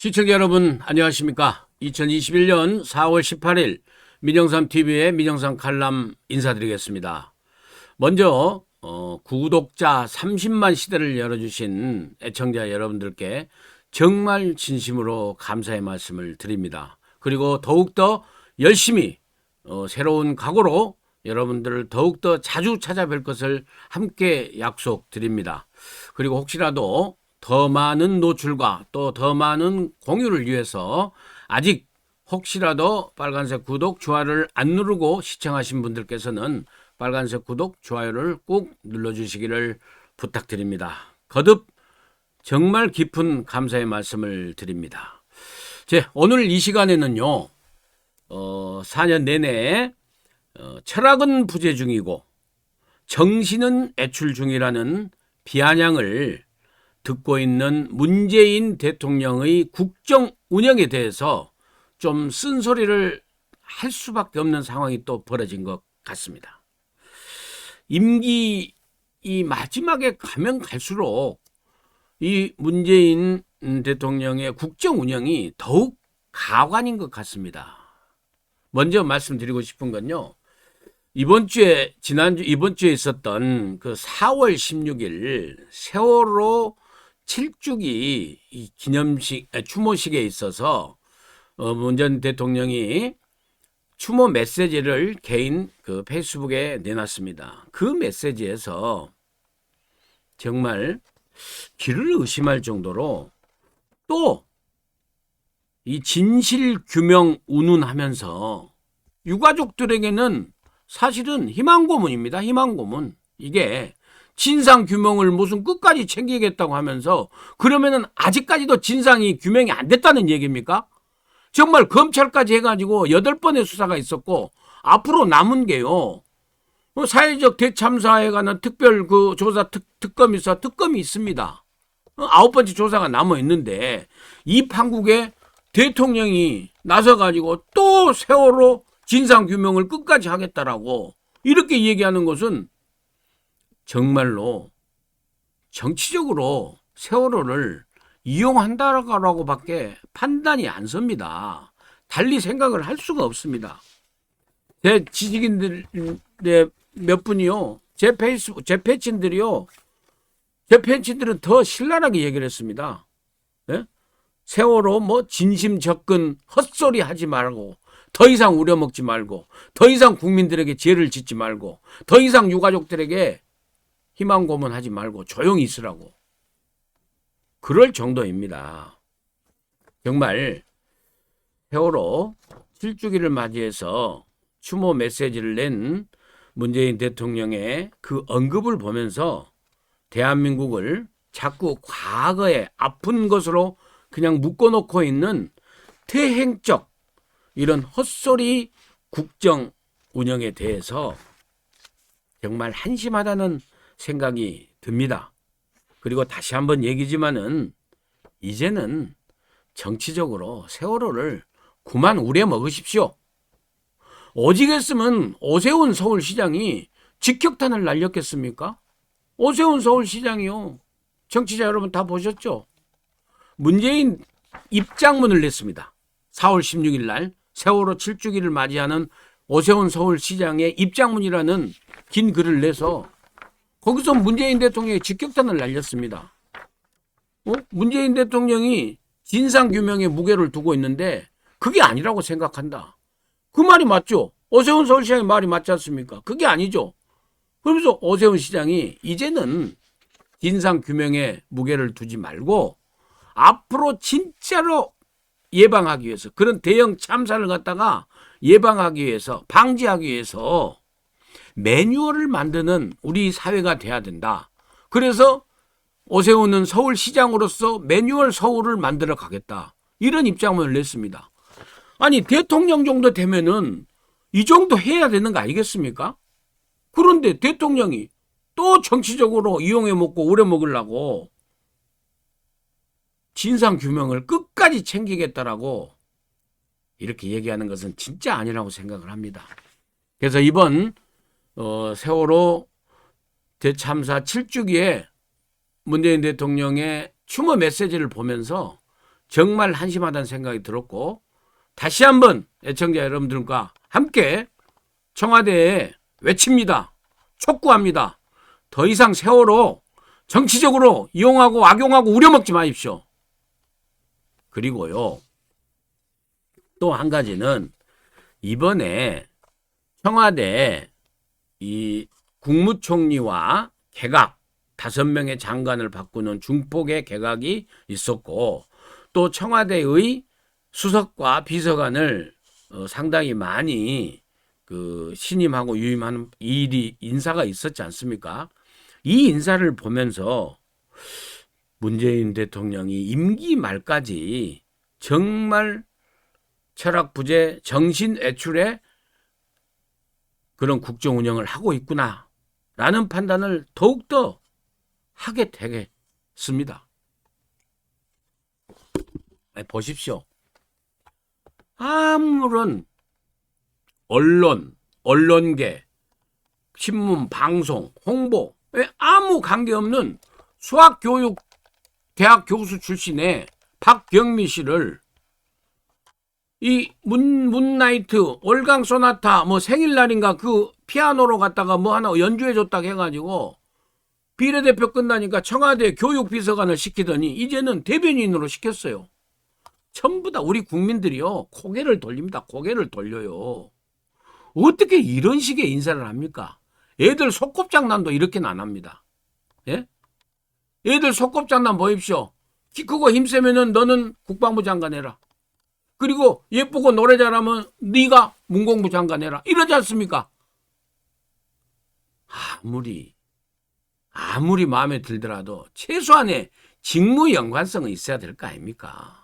시청자 여러분 안녕하십니까. 2021년 4월 18일 민영삼TV의 민영삼 칼럼 인사드리겠습니다. 먼저 구독자 30만 시대를 열어주신 애청자 여러분들께 정말 진심으로 감사의 말씀을 드립니다. 그리고 더욱더 열심히 새로운 각오로 여러분들을 더욱더 자주 찾아뵐 것을 함께 약속드립니다. 그리고 혹시라도 더 많은 노출과 또 더 많은 공유를 위해서 아직 혹시라도 빨간색 구독, 좋아요를 안 누르고 시청하신 분들께서는 빨간색 구독, 좋아요를 꼭 눌러주시기를 부탁드립니다. 거듭 정말 깊은 감사의 말씀을 드립니다. 오늘 이 시간에는요, 4년 내내 철학은 부재 중이고 정신은 애출 중이라는 비아냥을 듣고 있는 문재인 대통령의 국정 운영에 대해서 좀 쓴소리를 할 수밖에 없는 상황이 또 벌어진 것 같습니다. 임기 이 마지막에 가면 갈수록 이 문재인 대통령의 국정 운영이 더욱 가관인 것 같습니다. 먼저 말씀드리고 싶은 건요, 이번 주에 있었던 그 4월 16일 세월호 7주기 추모식에 있어서 문재인 대통령이 추모 메시지를 개인 그 페이스북에 내놨습니다. 그 메시지에서 정말 귀를 의심할 정도로 또 이 진실 규명 운운하면서 유가족들에게는 사실은 희망 고문입니다. 희망 고문. 이게 진상 규명을 무슨 끝까지 챙기겠다고 하면서 그러면은 아직까지도 진상이 규명이 안 됐다는 얘기입니까? 정말 검찰까지 해가지고 8번의 수사가 있었고 앞으로 남은 게요, 사회적 대참사에 관한 특별 그 조사 특검이 있습니다. 9번째 조사가 남아 있는데 이 판국에 대통령이 나서가지고 또 세월호 진상 규명을 끝까지 하겠다라고 이렇게 얘기하는 것은 정말로 정치적으로 세월호를 이용한다라고밖에 판단이 안 섭니다. 달리 생각을 할 수가 없습니다. 제 지식인들의 몇 분이요, 제 팬층들은 더 신랄하게 얘기를 했습니다. 네? 세월호 진심 접근 헛소리 하지 말고, 더 이상 우려먹지 말고, 더 이상 국민들에게 죄를 짓지 말고, 더 이상 유가족들에게 희망 고문하지 말고 조용히 있으라고. 그럴 정도입니다. 정말 세월호 7주기를 맞이해서 추모 메시지를 낸 문재인 대통령의 그 언급을 보면서 대한민국을 자꾸 과거의 아픈 것으로 그냥 묶어놓고 있는 퇴행적 이런 헛소리 국정 운영에 대해서 정말 한심하다는 생각이 듭니다. 그리고 다시 한번 얘기지만은 이제는 정치적으로 세월호를 그만 우려먹으십시오. 오직했으면 오세훈 서울시장이 직격탄을 날렸겠습니까? 오세훈 서울시장이요, 정치자 여러분 다 보셨죠? 문재인 입장문을 냈습니다. 4월 16일 날 세월호 7주기를 맞이하는 오세훈 서울시장의 입장문이라는 긴 글을 내서 거기서 문재인 대통령이 직격탄을 날렸습니다. 문재인 대통령이 진상규명에 무게를 두고 있는데 그게 아니라고 생각한다. 그 말이 맞죠? 오세훈 서울시장의 말이 맞지 않습니까? 그게 아니죠. 그러면서 오세훈 시장이 이제는 진상규명에 무게를 두지 말고 앞으로 진짜로 예방하기 위해서, 그런 대형 참사를 갖다가 예방하기 위해서, 방지하기 위해서 매뉴얼을 만드는 우리 사회가 돼야 된다. 그래서 오세훈은 서울시장으로서 매뉴얼 서울을 만들어 가겠다. 이런 입장을 냈습니다. 아니, 대통령 정도 되면은 이 정도 해야 되는 거 아니겠습니까? 그런데 대통령이 또 정치적으로 이용해 먹고 오래 먹으려고 진상규명을 끝까지 챙기겠다라고 이렇게 얘기하는 것은 진짜 아니라고 생각을 합니다. 그래서 이번 세월호 대참사 7주기에 문재인 대통령의 추모 메시지를 보면서 정말 한심하다는 생각이 들었고, 다시 한번 애청자 여러분들과 함께 청와대에 외칩니다. 촉구합니다. 더 이상 세월호 정치적으로 이용하고 악용하고 우려먹지 마십시오. 그리고요, 또 한 가지는 이번에 청와대 이 국무총리와 개각 5명의 장관을 바꾸는 중폭의 개각이 있었고, 또 청와대의 수석과 비서관을 상당히 많이 신임하고 유임하는 일이 인사가 있었지 않습니까? 이 인사를 보면서 문재인 대통령이 임기 말까지 정말 철학부재 정신애출의 그런 국정 운영을 하고 있구나라는 판단을 더욱더 하게 되겠습니다. 보십시오. 아무런 언론, 언론계, 신문, 방송, 홍보에 아무 관계없는 수학교육 대학 교수 출신의 박경미 씨를 이 문나이트, 월강 소나타 뭐 생일날인가 그 피아노로 갖다가 뭐 하나 연주해 줬다고 해가지고 비례대표 끝나니까 청와대 교육비서관을 시키더니 이제는 대변인으로 시켰어요. 전부 다 우리 국민들이요, 고개를 돌립니다. 고개를 돌려요. 어떻게 이런 식의 인사를 합니까? 애들 소꿉장난도 이렇게는 안 합니다. 예? 애들 소꿉장난 보십시오. 키 크고 힘세면은 너는 국방부 장관 해라. 그리고 예쁘고 노래 잘하면 네가 문공부 장관 해라. 이러지 않습니까? 아무리 마음에 들더라도 최소한의 직무 연관성은 있어야 될 거 아닙니까?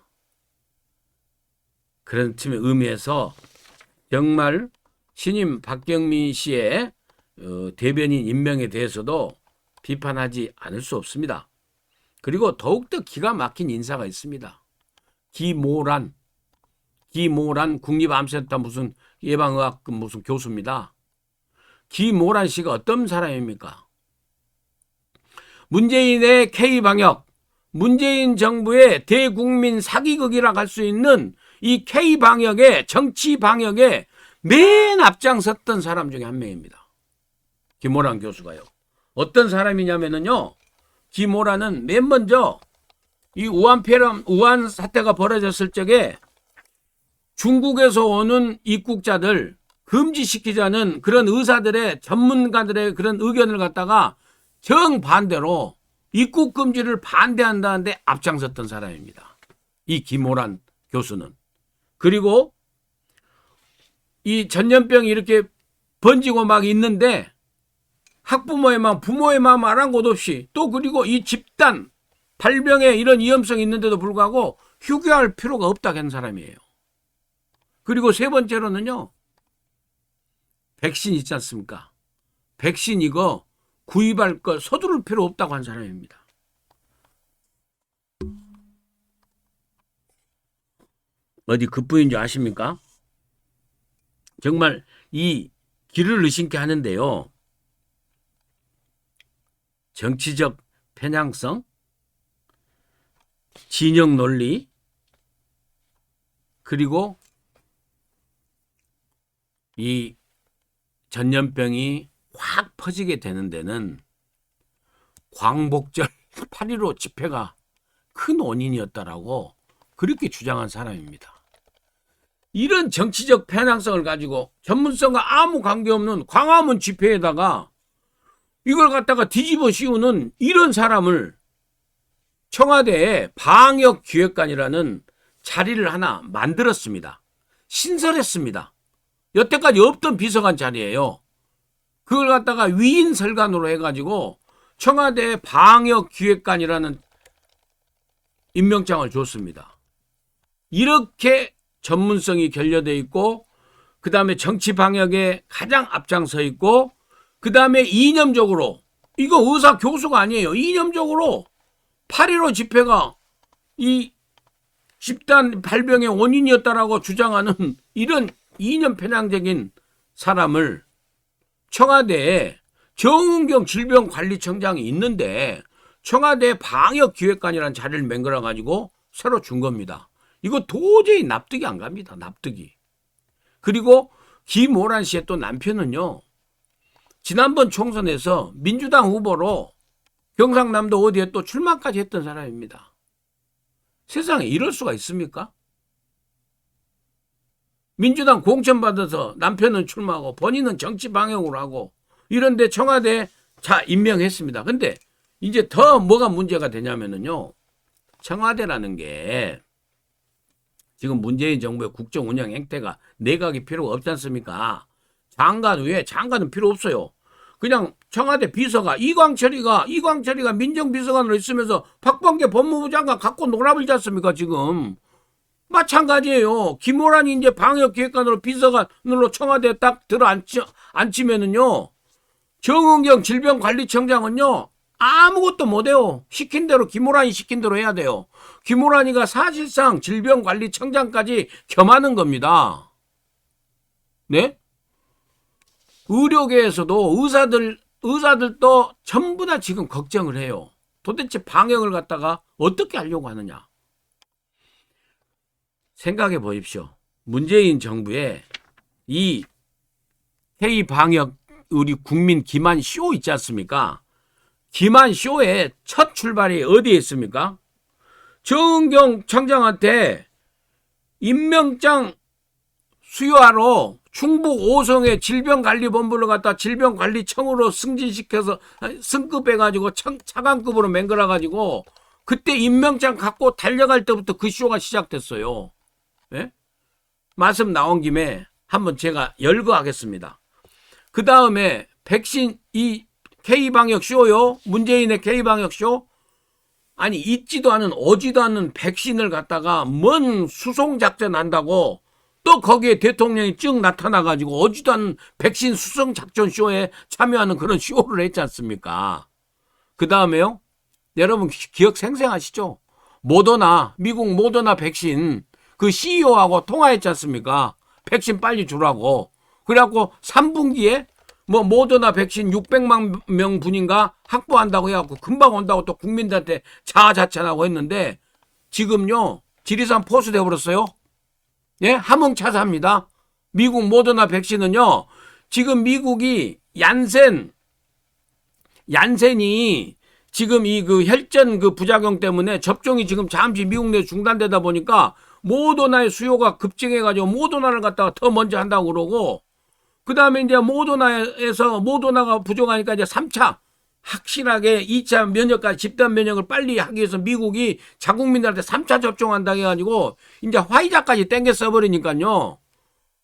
그런 팀의 의미에서 정말 신임 박경민 씨의 대변인 임명에 대해서도 비판하지 않을 수 없습니다. 그리고 더욱더 기가 막힌 인사가 있습니다. 기모란 국립암센터 무슨 예방의학 무슨 교수입니다. 기모란 씨가 어떤 사람입니까? 문재인의 K방역, 문재인 정부의 대국민 사기극이라고 할 수 있는 이 K방역의 정치방역에 맨 앞장섰던 사람 중에 한 명입니다. 김모란 교수가요. 어떤 사람이냐면요, 김모란은 맨 먼저 이 우한 사태가 벌어졌을 적에 중국에서 오는 입국자들 금지시키자는 그런 의사들의 전문가들의 그런 의견을 갖다가 정반대로 입국 금지를 반대한다는데 앞장섰던 사람입니다. 이 김모란 교수는. 그리고 이 전염병이 이렇게 번지고 막 있는데 학부모의 마음, 부모의 마음 아랑곳 없이, 또 그리고 이 집단 발병에 이런 위험성이 있는데도 불구하고 휴교할 필요가 없다고 하는 사람이에요. 그리고 세 번째로는요, 백신 있지 않습니까? 백신 이거 구입할 거 서두를 필요 없다고 한 사람입니다. 어디 그뿐인 줄 아십니까? 정말 이 길을 의심케 하는데요, 정치적 편향성, 진영 논리, 그리고 이 전염병이 확 퍼지게 되는 데는 광복절 8.15 집회가 큰 원인이었다라고 그렇게 주장한 사람입니다. 이런 정치적 편향성을 가지고 전문성과 아무 관계없는 광화문 집회에다가 이걸 갖다가 뒤집어 씌우는 이런 사람을 청와대에 방역기획관이라는 자리를 하나 만들었습니다. 신설했습니다. 여태까지 없던 비서관 자리예요. 그걸 갖다가 위인설관으로 해가지고 청와대 방역기획관이라는 임명장을 줬습니다. 이렇게 전문성이 결여되어 있고, 그 다음에 정치 방역에 가장 앞장서 있고, 그 다음에 이념적으로, 이거 의사 교수가 아니에요. 이념적으로 8.15 집회가 이 집단 발병의 원인이었다라고 주장하는 이런 이념 편향적인 사람을 청와대에 정은경 질병관리청장이 있는데 청와대 방역기획관이라는 자리를 맹글어 가지고 새로 준 겁니다. 이거 도저히 납득이 안 갑니다. 납득이. 그리고 김호란 씨의 또 남편은요. 지난번 총선에서 민주당 후보로 경상남도 어디에 또 출마까지 했던 사람입니다. 세상에 이럴 수가 있습니까? 민주당 공천받아서 남편은 출마하고 본인은 정치 방향으로 하고 이런데 청와대에 자 임명했습니다. 근데 이제 더 뭐가 문제가 되냐면요. 청와대라는 게 지금 문재인 정부의 국정 운영 행태가 내각이 필요가 없지 않습니까? 장관 외에 장관은 필요 없어요. 그냥 청와대 비서가 이광철이가 민정비서관으로 있으면서 박범계 법무부 장관 갖고 놀아버리지 않습니까 지금. 마찬가지예요. 김호란이 이제 방역기획관으로 비서관으로 청와대에 딱 앉히면은요. 정은경 질병관리청장은요. 아무것도 못해요. 시킨 대로 김호란이 시킨 대로 해야 돼요. 김호란이가 사실상 질병관리청장까지 겸하는 겁니다. 네? 의료계에서도 의사들도 전부 다 지금 걱정을 해요. 도대체 방역을 갖다가 어떻게 하려고 하느냐. 생각해 보십시오. 문재인 정부의 이 K방역 우리 국민 기만 쇼 있지 않습니까? 기만 쇼의 첫 출발이 어디에 있습니까? 정은경 청장한테 임명장 수여하러 충북 오성의 질병관리본부를 갖다 질병관리청으로 승진시켜서 승급해가지고 차관급으로 맹글어가지고 그때 임명장 갖고 달려갈 때부터 그 쇼가 시작됐어요. 예? 말씀 나온 김에 한번 제가 열거하겠습니다. 그 다음에 백신 이 K방역 쇼요. 문재인의 K방역 쇼. 아니 있지도 않은 오지도 않는 백신을 갖다가 뭔 수송작전 한다고 또 거기에 대통령이 쭉 나타나가지고 오지도 않은 백신 수송작전 쇼에 참여하는 그런 쇼를 했지 않습니까? 그 다음에요. 여러분 기억 생생하시죠? 모더나 미국 모더나 백신 그 CEO하고 통화했지 않습니까? 백신 빨리 주라고. 그래갖고 3분기에 뭐 모더나 백신 600만 명 분인가 확보한다고 해갖고 금방 온다고 또 국민들한테 자아자찬하고 했는데 지금요 지리산 포수 돼버렸어요. 예, 함흥차사입니다. 미국 모더나 백신은요 지금 미국이 얀센이 지금 이 그 혈전 그 부작용 때문에 접종이 지금 잠시 미국 내 중단되다 보니까 모더나의 수요가 급증해가지고 모더나를 갖다가 더 먼저 한다고 그러고 그 다음에 이제 모더나가 부족하니까 이제 3차 확실하게 2차 면역까지 집단 면역을 빨리 하기 위해서 미국이 자국민들한테 3차 접종한다고 해가지고 이제 화이자까지 땡겨 써버리니까요.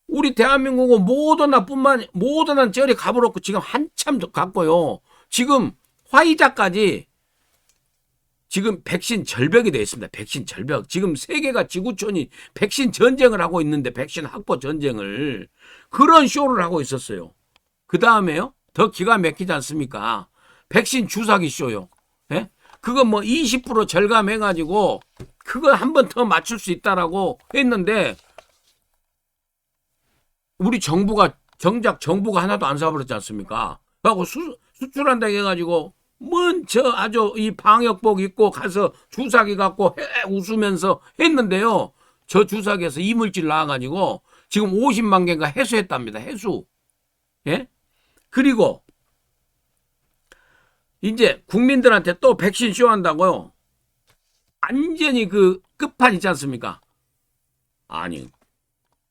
우리 대한민국은 모더나는 저리 가버렸고 지금 한참 갔고요. 지금 화이자까지 지금 백신 절벽이 되어 있습니다. 백신 절벽. 지금 세계가 지구촌이 백신 전쟁을 하고 있는데 백신 확보 전쟁을 그런 쇼를 하고 있었어요. 그 다음에요. 더 기가 막히지 않습니까? 백신 주사기 쇼요. 예? 그거 뭐 20% 절감해가지고 그거 한 번 더 맞출 수 있다라고 했는데 우리 정부가 정작 정부가 하나도 안 사버렸지 않습니까? 그리고 수출한다고 해가지고 먼저 아주 이 방역복 입고 가서 주사기 갖고 웃으면서 했는데요. 저 주사기에서 이물질 나와가지고 지금 50만 개가 해수했답니다. 해수. 예? 그리고 이제 국민들한테 또 백신 쇼한다고요. 완전히 그 끝판 있지 않습니까? 아니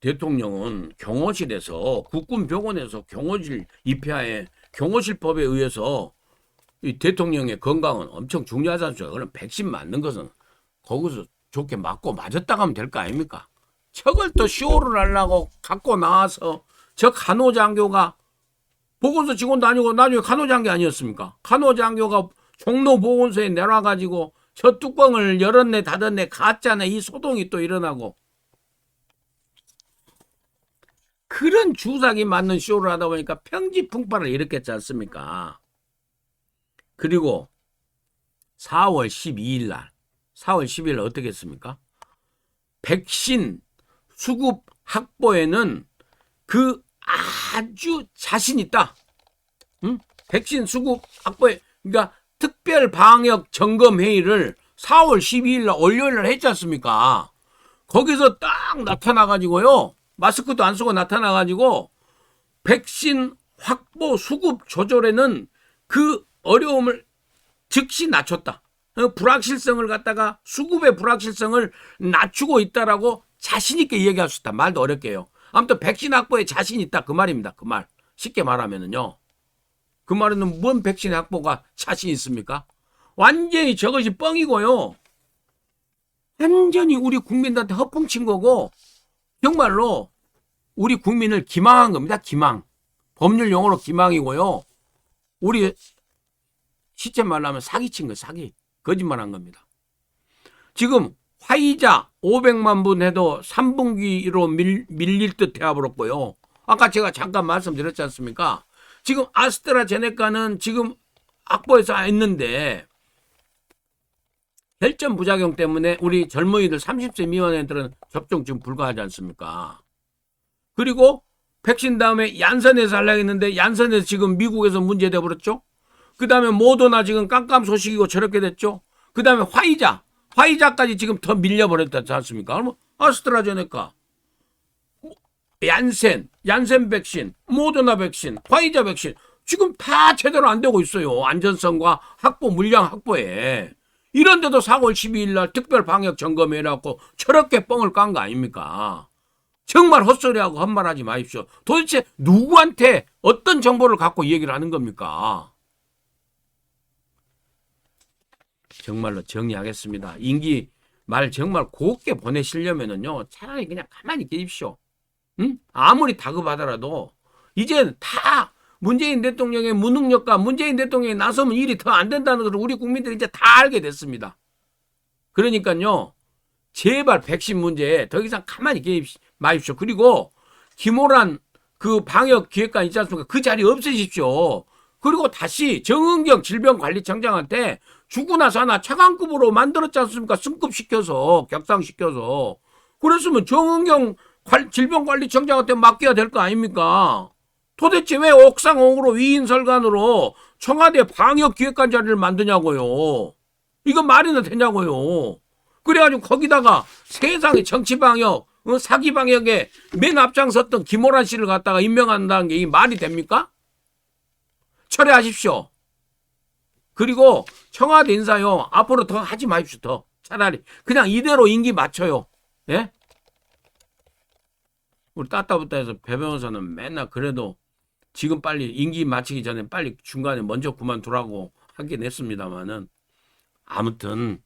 대통령은 경호실에서 국군병원에서 경호실 입회하에 경호실법에 의해서 이 대통령의 건강은 엄청 중요하지 않습니까? 그럼 백신 맞는 것은 거기서 좋게 맞고 맞았다 가면 될 거 아닙니까? 저걸 또 쇼를 하려고 갖고 나와서 저 간호장교가 보건소 직원도 아니고 나중에 간호장교 아니었습니까? 간호장교가 종로 보건소에 내려와가지고 저 뚜껑을 열었네 닫았네 가짜네 이 소동이 또 일어나고 그런 주사기 맞는 쇼를 하다 보니까 평지풍파를 일으켰지 않습니까? 그리고 4월 12일 날 어떻게 했습니까? 백신 수급 확보에는 그 아주 자신 있다. 응? 백신 수급 확보에 그러니까 특별 방역 점검 회의를 4월 12일 날 월요일 날 했지 않습니까? 거기서 딱 나타나가지고요. 마스크도 안 쓰고 나타나가지고 백신 확보 수급 조절에는 그 어려움을 즉시 낮췄다. 불확실성을 갖다가 수급의 불확실성을 낮추고 있다라고 자신 있게 얘기할 수 있다. 말도 어렵게 해요. 아무튼 백신 확보에 자신 있다 그 말입니다. 그 말. 쉽게 말하면은요. 그 말에는 뭔 백신 확보가 자신 있습니까? 완전히 저것이 뻥이고요. 완전히 우리 국민들한테 허풍친 거고 정말로 우리 국민을 기망한 겁니다. 기망. 법률 용어로 기망이고요. 우리 시체 말로 하면 사기친 거예요. 사기. 거짓말한 겁니다. 지금 화이자 500만 분 해도 3분기로 밀릴 듯 해버렸고요. 아까 제가 잠깐 말씀드렸지 않습니까? 지금 아스트라제네카는 지금 확보해서 했는데 혈전 부작용 때문에 우리 젊은이들 30세 미만 애들은 접종 지금 불가하지 않습니까? 그리고 백신 다음에 얀센에서 하려고 했는데 얀센에서 지금 미국에서 문제돼 버렸죠. 그 다음에 모더나 지금 깜깜 소식이고 저렇게 됐죠. 그 다음에 화이자까지 지금 더 밀려버렸지 않습니까? 그러면 아스트라제네카, 얀센 백신, 모더나 백신, 화이자 백신 지금 다 제대로 안 되고 있어요. 안전성과 확보, 물량 확보에. 이런데도 4월 12일 날 특별 방역 점검 해갖고 저렇게 뻥을 깐 거 아닙니까? 정말 헛소리하고 헛말하지 마십시오. 도대체 누구한테 어떤 정보를 갖고 얘기를 하는 겁니까? 정말로 정리하겠습니다. 임기 말 정말 곱게 보내시려면은요, 차라리 그냥 가만히 계십시오. 응? 아무리 다급하더라도 이젠 다 문재인 대통령의 무능력과 문재인 대통령이 나서면 일이 더 안 된다는 것을 우리 국민들이 이제 다 알게 됐습니다. 그러니까요, 제발 백신 문제에 더 이상 가만히 계십시오. 마십시오. 그리고 김호란 그 방역 기획관 있지 않습니까? 그 자리 없애십시오. 그리고 다시 정은경 질병관리청장한테 주고 나서 하나 차관급으로 만들었지 않습니까? 승급시켜서 격상시켜서. 그랬으면 정은경 질병관리청장한테 맡겨야 될 거 아닙니까? 도대체 왜 옥상홍으로 위인설관으로 청와대 방역기획관 자리를 만드냐고요. 이거 말이나 되냐고요. 그래가지고 거기다가 세상의 정치방역, 사기방역에 맨 앞장섰던 김호란 씨를 갖다가 임명한다는 게 이 말이 됩니까? 철회하십시오. 그리고 청와대 인사요, 앞으로 더 하지 마십시오. 더 차라리 그냥 이대로 임기 맞춰요. 예? 우리 따따붙다에서 배 변호사는 맨날 그래도 지금 빨리 임기 마치기 전에 빨리 중간에 먼저 그만두라고 하긴 했습니다만은, 아무튼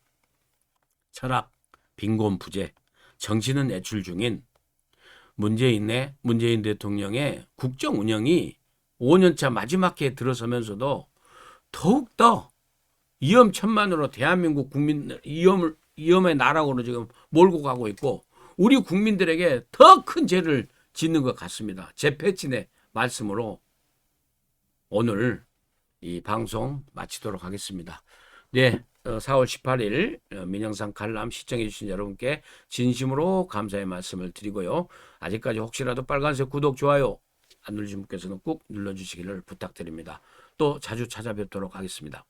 철학, 빈곤, 부재, 정치는 애출 중인 문재인 대통령의 국정 운영이 5년차 마지막 해에 들어서면서도 더욱더 위험천만으로 대한민국 국민 위험의 나락으로 지금 몰고 가고 있고, 우리 국민들에게 더 큰 죄를 짓는 것 같습니다. 제 패친의 말씀으로 오늘 이 방송 마치도록 하겠습니다. 네, 4월 18일 민영상 칼럼 시청해 주신 여러분께 진심으로 감사의 말씀을 드리고요. 아직까지 혹시라도 빨간색 구독, 좋아요 안 누르신 분께서는 꼭 눌러주시기를 부탁드립니다. 또 자주 찾아뵙도록 하겠습니다.